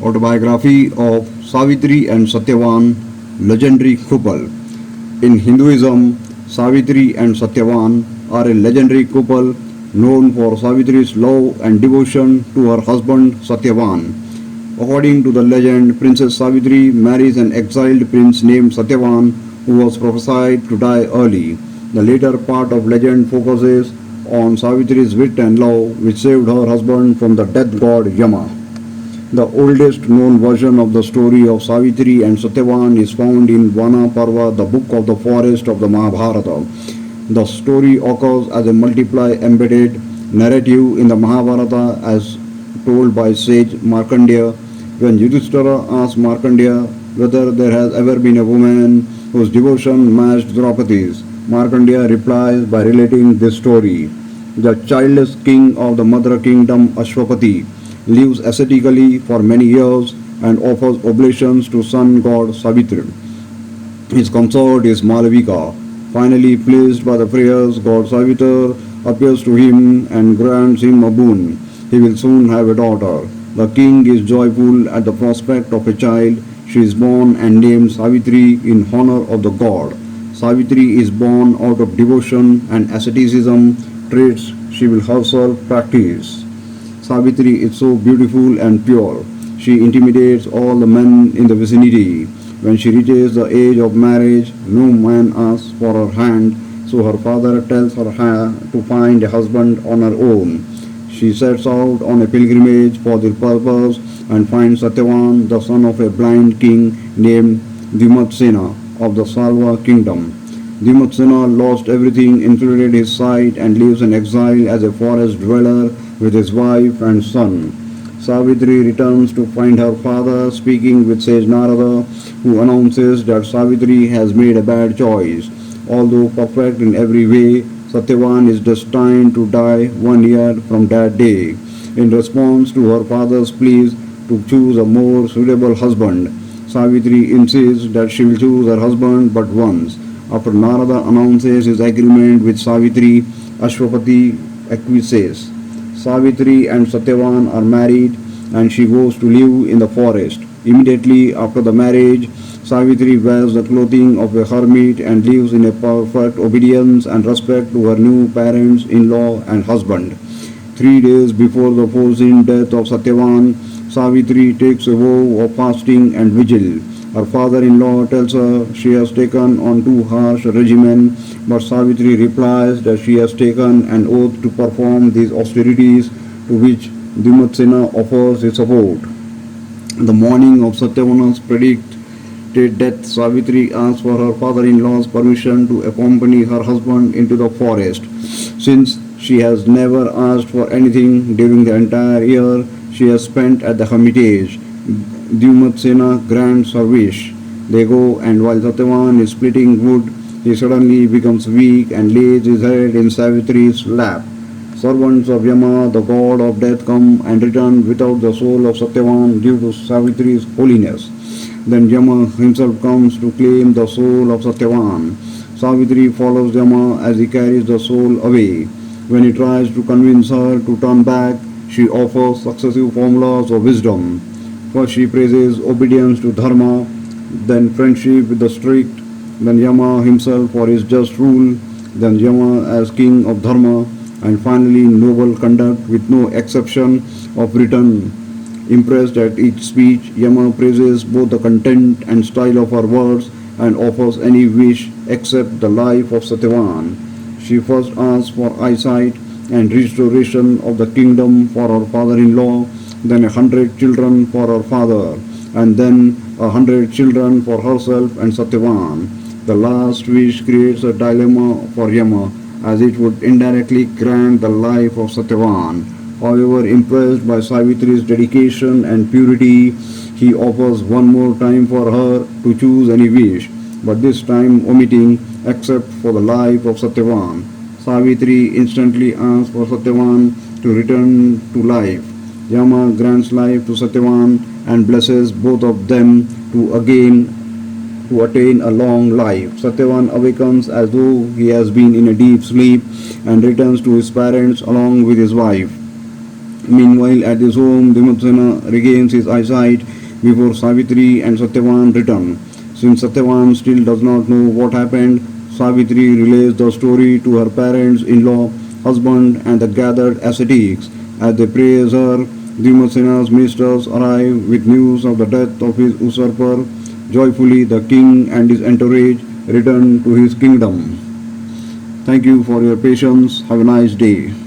Autobiography of Savitri and Satyavan, legendary couple. In Hinduism, Savitri and Satyavan are a legendary couple known for Savitri's love and devotion to her husband Satyavan. According to the legend, Princess Savitri marries an exiled prince named Satyavan who was prophesied to die early. The later part of legend focuses on Savitri's wit and love, which saved her husband from the death god Yama. The oldest known version of the story of Savitri and Satyavan is found in Vana Parva, the book of the forest of the Mahabharata. The story occurs as a multiply embedded narrative in the Mahabharata as told by sage Markandeya. When Yudhishthira asks Markandeya whether there has ever been a woman whose devotion matched Draupadi's, Markandeya replies by relating this story. The childless king of the mother kingdom Ashwapati lives ascetically for many years and offers oblations to sun god Savitri. His consort is Malavika. Finally, pleased by the prayers, god Savitri appears to him and grants him a boon. He will soon have a daughter. The king is joyful at the prospect of a child. She is born and named Savitri in honor of the god. Savitri is born out of devotion and asceticism, traits she will herself practice. Savitri is so beautiful and pure. She intimidates all the men in the vicinity. When she reaches the age of marriage, no man asks for her hand, so her father tells her to find a husband on her own. She sets out on a pilgrimage for this purpose and finds Satyavan, the son of a blind king named Dhimatsena of the Salva kingdom. Dhimatsena lost everything, including his sight, and lives in exile as a forest dweller with his wife and son. Savitri returns to find her father speaking with sage Narada, who announces that Savitri has made a bad choice. Although perfect in every way, Satyavan is destined to die 1 year from that day. In response to her father's pleas to choose a more suitable husband, Savitri insists that she will choose her husband but once. After Narada announces his agreement with Savitri, Ashwapati acquiesces. Savitri and Satyavan are married and she goes to live in the forest. Immediately after the marriage, Savitri wears the clothing of a hermit and lives in a perfect obedience and respect to her new parents, in-law and husband. 3 days before the foreseen death of Satyavan, Savitri takes a vow of fasting and vigil. Her father-in-law tells her she has taken on too harsh a regimen, but Savitri replies that she has taken an oath to perform these austerities, to which Dhimatsena offers his support. The morning of Satyavan's predicted death, Savitri asks for her father-in-law's permission to accompany her husband into the forest. Since she has never asked for anything during the entire year she has spent at the hermitage, Dhimatsena grants her wish. They go, and while Satyavan is splitting wood, he suddenly becomes weak and lays his head in Savitri's lap. Servants of Yama, the god of death, come and return without the soul of Satyavan due to Savitri's holiness. Then Yama himself comes to claim the soul of Satyavan. Savitri follows Yama as he carries the soul away. When he tries to convince her to turn back, she offers successive formulas of wisdom. First she praises obedience to Dharma, then friendship with the strict, then Yama himself for his just rule, then Yama as king of Dharma, and finally noble conduct with no exception of return. Impressed at each speech, Yama praises both the content and style of her words and offers any wish except the life of Satyavan. She first asks for eyesight and restoration of the kingdom for her father-in-law, then 100 children for her father, and then 100 children for herself and Satyavan. The last wish creates a dilemma for Yama, as it would indirectly grant the life of Satyavan. However, impressed by Savitri's dedication and purity, he offers one more time for her to choose any wish, but this time omitting except for the life of Satyavan. Savitri instantly asks for Satyavan to return to life. Yama grants life to Satyavan and blesses both of them to attain a long life. Satyavan awakens as though he has been in a deep sleep and returns to his parents along with his wife. Meanwhile, at his home, Dhimatsena regains his eyesight before Savitri and Satyavan return. Since Satyavan still does not know what happened, Savitri relays the story to her parents-in-law, husband, and the gathered ascetics. As they praise her, Dhimatsena's ministers arrive with news of the death of his usurper. Joyfully, the king and his entourage return to his kingdom. Thank you for your patience. Have a nice day.